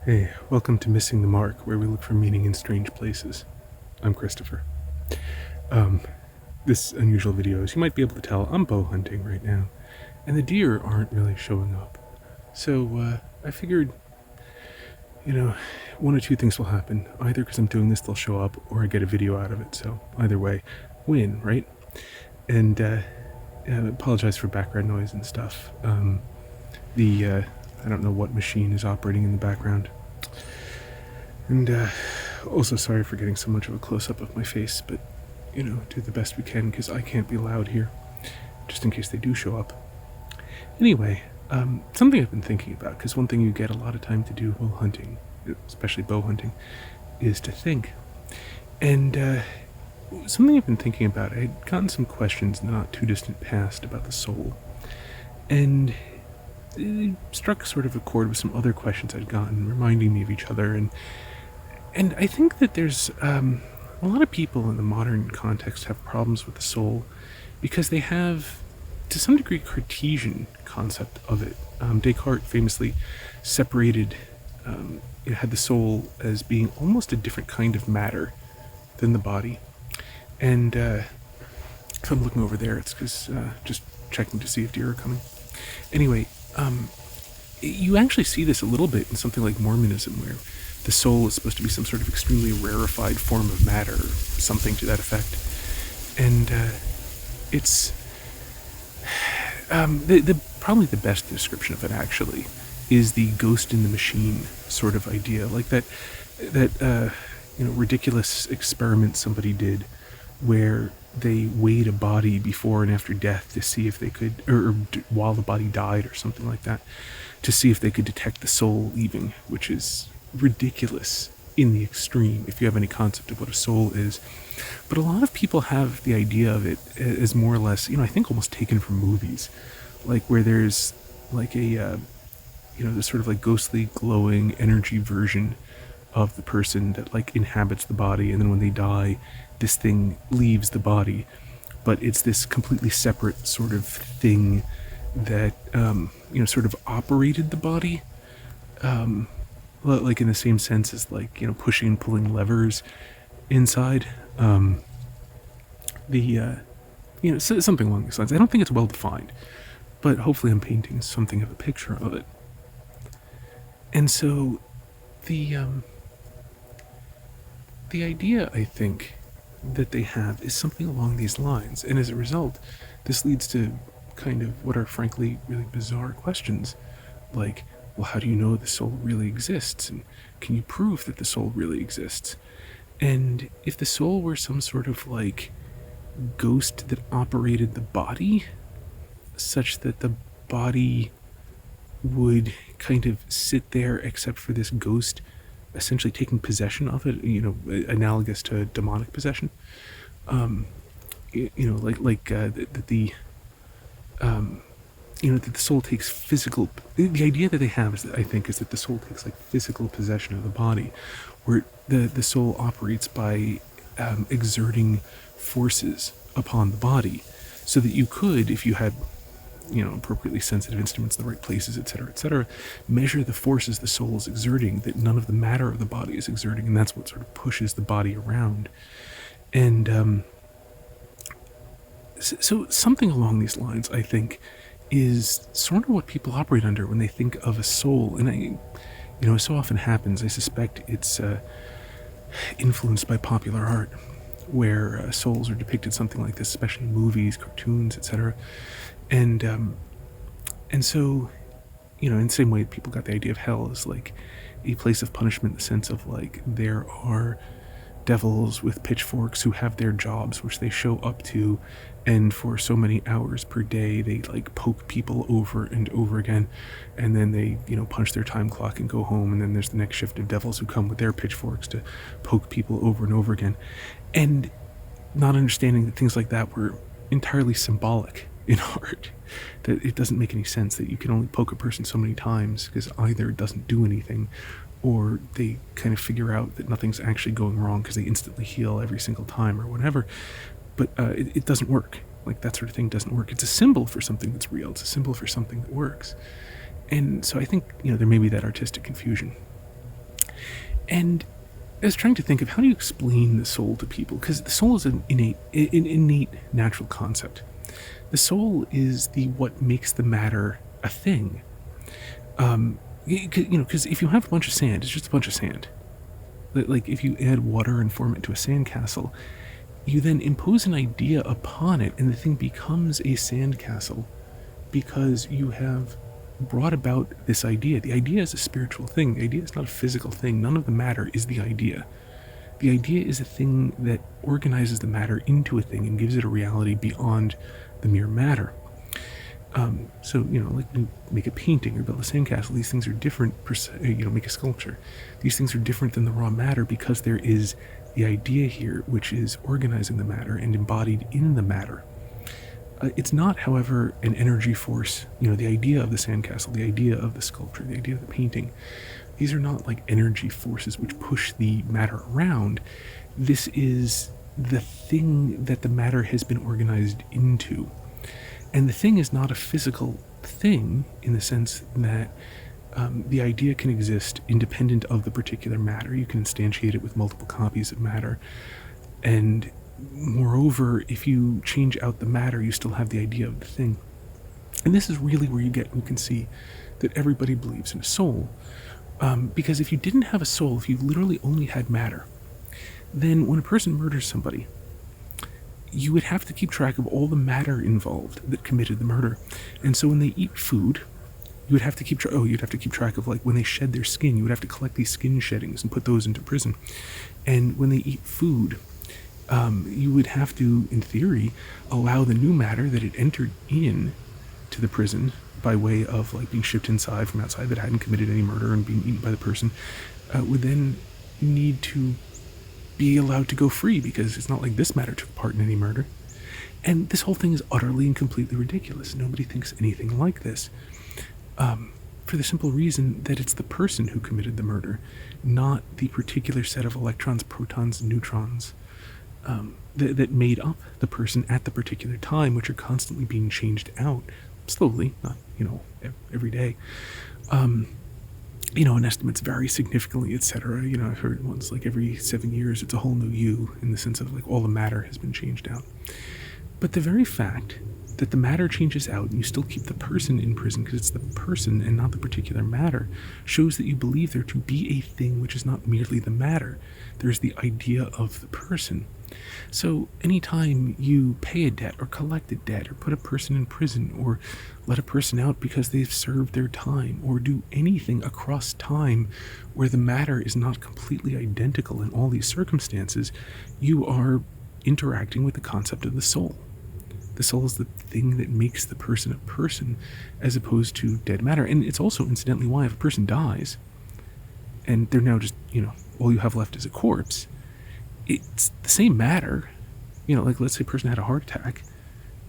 Hey, welcome to Missing the Mark, where we look for meaning in strange places. I'm Christopher. This unusual video, as you might be able to tell, I'm bow hunting right now, and the deer aren't really showing up. So, I figured, one or two things will happen. Either because I'm doing this, they'll show up, or I get a video out of it, so either way, win, right? And, I apologize for background noise and stuff. I don't know what machine is operating in the background. And also sorry for getting so much of a close-up of my face, but, do the best we can because I can't be loud here, just in case they do show up. Anyway, something I've been thinking about, because one thing you get a lot of time to do while hunting, especially bow hunting, is to think. And something I've been thinking about, I had gotten some questions in the not-too-distant past about the soul, and it struck sort of a chord with some other questions I'd gotten, reminding me of each other, and I think that there's a lot of people in the modern context have problems with the soul because they have, to some degree, Cartesian concept of it. Descartes famously separated, had the soul as being almost a different kind of matter than the body. And if I'm looking over there, it's because just checking to see if deer are coming. Anyway, you actually see this a little bit in something like Mormonism, where the soul is supposed to be some sort of extremely rarefied form of matter, or something to that effect. And it's probably the best description of it actually is the ghost in the machine sort of idea, like that ridiculous experiment somebody did where they weighed a body before and after death to see if they could, or while the body died or something like that, to see if they could detect the soul leaving, which is ridiculous in the extreme if you have any concept of what a soul is. But a lot of people have the idea of it as more or less, I think almost taken from movies, like where there's like a this sort of like ghostly glowing energy version of the person that like inhabits the body, and then when they die, this thing leaves the body, but it's this completely separate sort of thing that sort of operated the body, like in the same sense as like pushing and pulling levers inside. Something along these lines. I don't think it's well defined, but hopefully I'm painting something of a picture of it. And so the idea, I think, that they have is something along these lines, and as a result, this leads to kind of what are frankly really bizarre questions, like, well, how do you know the soul really exists, and can you prove that the soul really exists? And if the soul were some sort of like ghost that operated the body, such that the body would kind of sit there except for this ghost essentially taking possession of it, analogous to demonic possession. That the soul takes physical. The idea that they have is that I think is that the soul takes like physical possession of the body, where the soul operates by exerting forces upon the body, so that you could, if you had appropriately sensitive instruments in the right places, etc., measure the forces the soul is exerting that none of the matter of the body is exerting, and that's what sort of pushes the body around. And so something along these lines, I think, is sort of what people operate under when they think of a soul. And as so often happens, I suspect it's influenced by popular art, where souls are depicted something like this, especially in movies, cartoons, etc. And so, in the same way people got the idea of hell as like a place of punishment in the sense of like there are devils with pitchforks who have their jobs which they show up to, and for so many hours per day they like poke people over and over again, and then they punch their time clock and go home, and then there's the next shift of devils who come with their pitchforks to poke people over and over again, and not understanding that things like that were entirely symbolic in art, that it doesn't make any sense that you can only poke a person so many times because either it doesn't do anything, or they kind of figure out that nothing's actually going wrong because they instantly heal every single time or whatever, but it doesn't work. Like, that sort of thing doesn't work. It's a symbol for something that's real. It's a symbol for something that works. And so I think there may be that artistic confusion. And I was trying to think of how do you explain the soul to people, because the soul is an innate natural concept. The soul is what makes the matter a thing. Because if you have a bunch of sand, it's just a bunch of sand. Like if you add water and form it into a sandcastle, you then impose an idea upon it, and the thing becomes a sandcastle because you have brought about this idea. The idea is a spiritual thing. The idea is not a physical thing. None of the matter is the idea. The idea is a thing that organizes the matter into a thing and gives it a reality beyond the mere matter. Like you make a painting or build a sandcastle, these things are different, make a sculpture. These things are different than the raw matter because there is the idea here, which is organizing the matter and embodied in the matter. It's not, however, an energy force. The idea of the sandcastle, the idea of the sculpture, the idea of the painting, these are not like energy forces which push the matter around. This is the thing that the matter has been organized into. And the thing is not a physical thing in the sense that the idea can exist independent of the particular matter. You can instantiate it with multiple copies of matter. And moreover, if you change out the matter, you still have the idea of the thing. And this is really where you can see that everybody believes in a soul. Because if you didn't have a soul, if you literally only had matter, then when a person murders somebody, you would have to keep track of all the matter involved that committed the murder. And so when they eat food, you would have to keep track of, like, when they shed their skin, you would have to collect these skin sheddings and put those into prison. And when they eat food, you would have to, in theory, allow the new matter that had entered in to the prison by way of, like, being shipped inside from outside that hadn't committed any murder and being eaten by the person, would then need to be allowed to go free, because it's not like this matter took part in any murder. And this whole thing is utterly and completely ridiculous. Nobody thinks anything like this. For the simple reason that it's the person who committed the murder, not the particular set of electrons, protons, and neutrons that made up the person at the particular time, which are constantly being changed out slowly, not, every day. And estimates vary significantly, etc. I've heard once, like, every 7 years, it's a whole new you, in the sense of, like, all the matter has been changed out. But the very fact that the matter changes out and you still keep the person in prison because it's the person and not the particular matter shows that you believe there to be a thing which is not merely the matter. There's the idea of the person. So anytime you pay a debt or collect a debt or put a person in prison or let a person out because they've served their time or do anything across time where the matter is not completely identical in all these circumstances, you are interacting with the concept of the soul. The soul is the thing that makes the person a person as opposed to dead matter. And it's also, incidentally, why if a person dies and they're now just, all you have left is a corpse, it's the same matter. Like, let's say a person had a heart attack.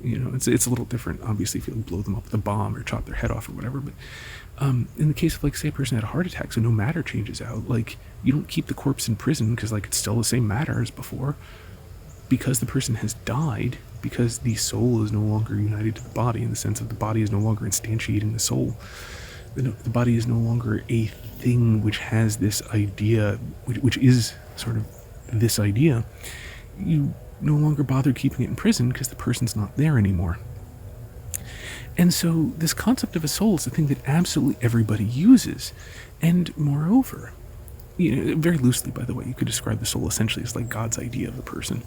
It's a little different, obviously, if you blow them up with a bomb or chop their head off or whatever. But in the case of, like, say a person had a heart attack, so no matter changes out, like, you don't keep the corpse in prison because, like, it's still the same matter as before. Because the person has died, because the soul is no longer united to the body, in the sense of the body is no longer instantiating the soul. The body is no longer a thing which has this idea, which is sort of this idea. You no longer bother keeping it in prison because the person's not there anymore. And so this concept of a soul is a thing that absolutely everybody uses. And moreover, very loosely, by the way, you could describe the soul essentially as like God's idea of a person.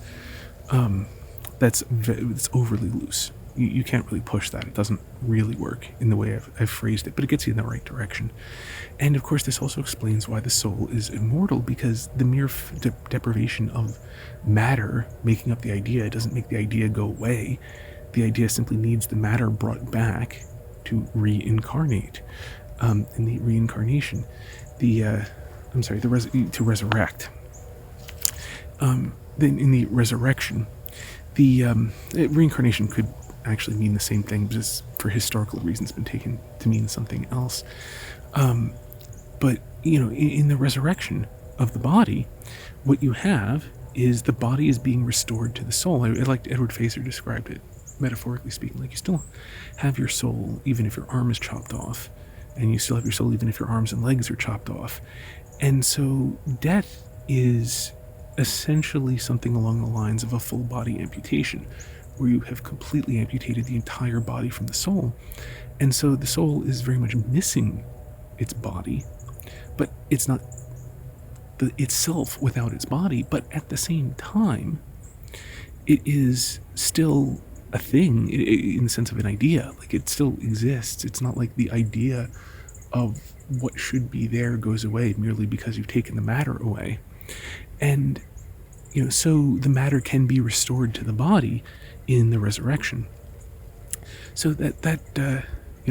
It's overly loose. You can't really push that. It doesn't really work in the way I've phrased it, but it gets you in the right direction. And of course, this also explains why the soul is immortal, because the mere deprivation of matter making up the idea doesn't make the idea go away. The idea simply needs the matter brought back to reincarnate. In the reincarnation, to resurrect. Then in the resurrection, the reincarnation could actually mean the same thing, but just for historical reasons been taken to mean something else. But in the resurrection of the body, what you have is the body is being restored to the soul. I like Edward Facer described it, metaphorically speaking, like you still have your soul even if your arm is chopped off, and you still have your soul even if your arms and legs are chopped off. And so death is essentially something along the lines of a full body amputation, where you have completely amputated the entire body from the soul. And so the soul is very much missing its body, but it's not itself without its body. But at the same time, it is still a thing in the sense of an idea. Like, it still exists. It's not like the idea of what should be there goes away merely because you've taken the matter away. And, so the matter can be restored to the body in the resurrection. So that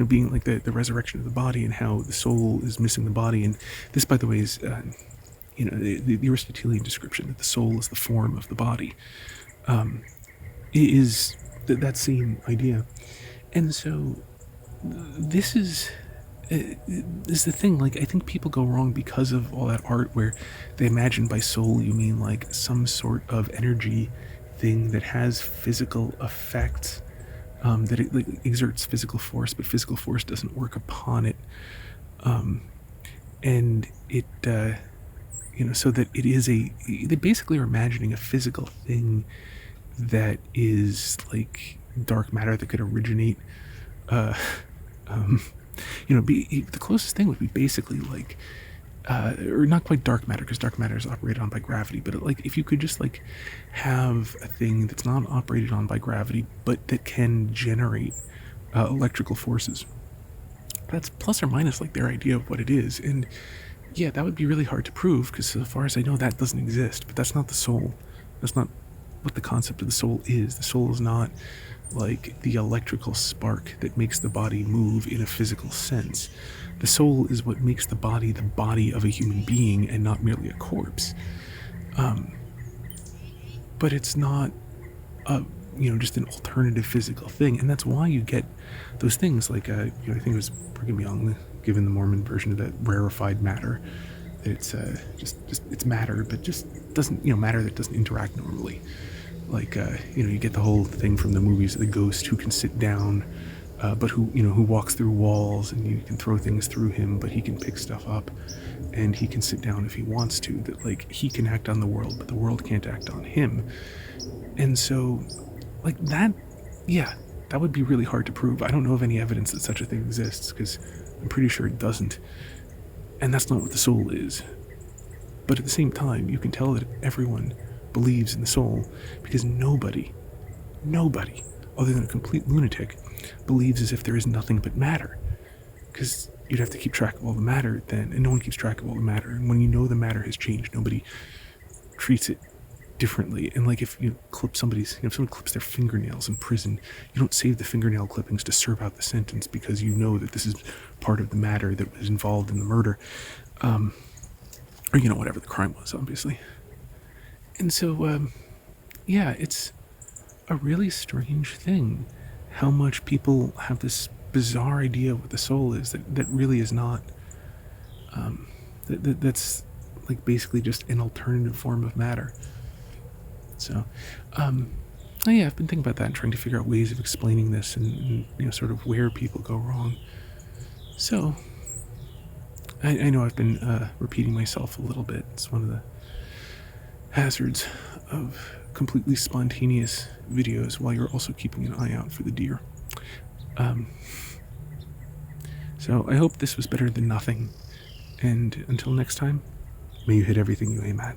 being like the resurrection of the body, and how the soul is missing the body. And this, by the way, is, the Aristotelian description that the soul is the form of the body, is that same idea. And so this is the thing. Like, I think people go wrong because of all that art where they imagine by soul you mean like some sort of energy thing that has physical effects, that it like exerts physical force, but physical force doesn't work upon it, and it so that it is they basically are imagining a physical thing that is like dark matter that could originate, the closest thing would be basically like, or not quite dark matter, because dark matter is operated on by gravity, but if you could just like have a thing that's not operated on by gravity, but that can generate electrical forces. That's plus or minus like their idea of what it is. And yeah, that would be really hard to prove, because so far as I know, that doesn't exist. But that's not the soul. That's not what the concept of the soul is. The soul is not like the electrical spark that makes the body move in a physical sense. The soul is what makes the body of a human being, and not merely a corpse. But it's not just an alternative physical thing. And that's why you get those things like, I think it was Brigham Young, given the Mormon version of that rarefied matter, that it's just it's matter, but just doesn't, matter that doesn't interact normally. Like, you get the whole thing from the movies, the ghost who can sit down, but who walks through walls, and you can throw things through him, but he can pick stuff up, and he can sit down if he wants to. That like he can act on the world, but the world can't act on him. And so, like that, yeah, that would be really hard to prove. I don't know of any evidence that such a thing exists, because I'm pretty sure it doesn't. And that's not what the soul is. But at the same time, you can tell that everyone believes in the soul, because nobody, other than a complete lunatic, believes as if there is nothing but matter. Because you'd have to keep track of all the matter then, and no one keeps track of all the matter. And when the matter has changed, nobody treats it differently. And like if you clip if someone clips their fingernails in prison, you don't save the fingernail clippings to serve out the sentence, because you know that this is part of the matter that was involved in the murder, or whatever the crime was, obviously. And so it's a really strange thing how much people have this bizarre idea of what the soul is that really is not, that's like basically just an alternative form of matter. So, I've been thinking about that and trying to figure out ways of explaining this, and sort of where people go wrong. So, I know I've been repeating myself a little bit. It's one of the hazards of completely spontaneous videos while you're also keeping an eye out for the deer. So I hope this was better than nothing. And until next time, may you hit everything you aim at.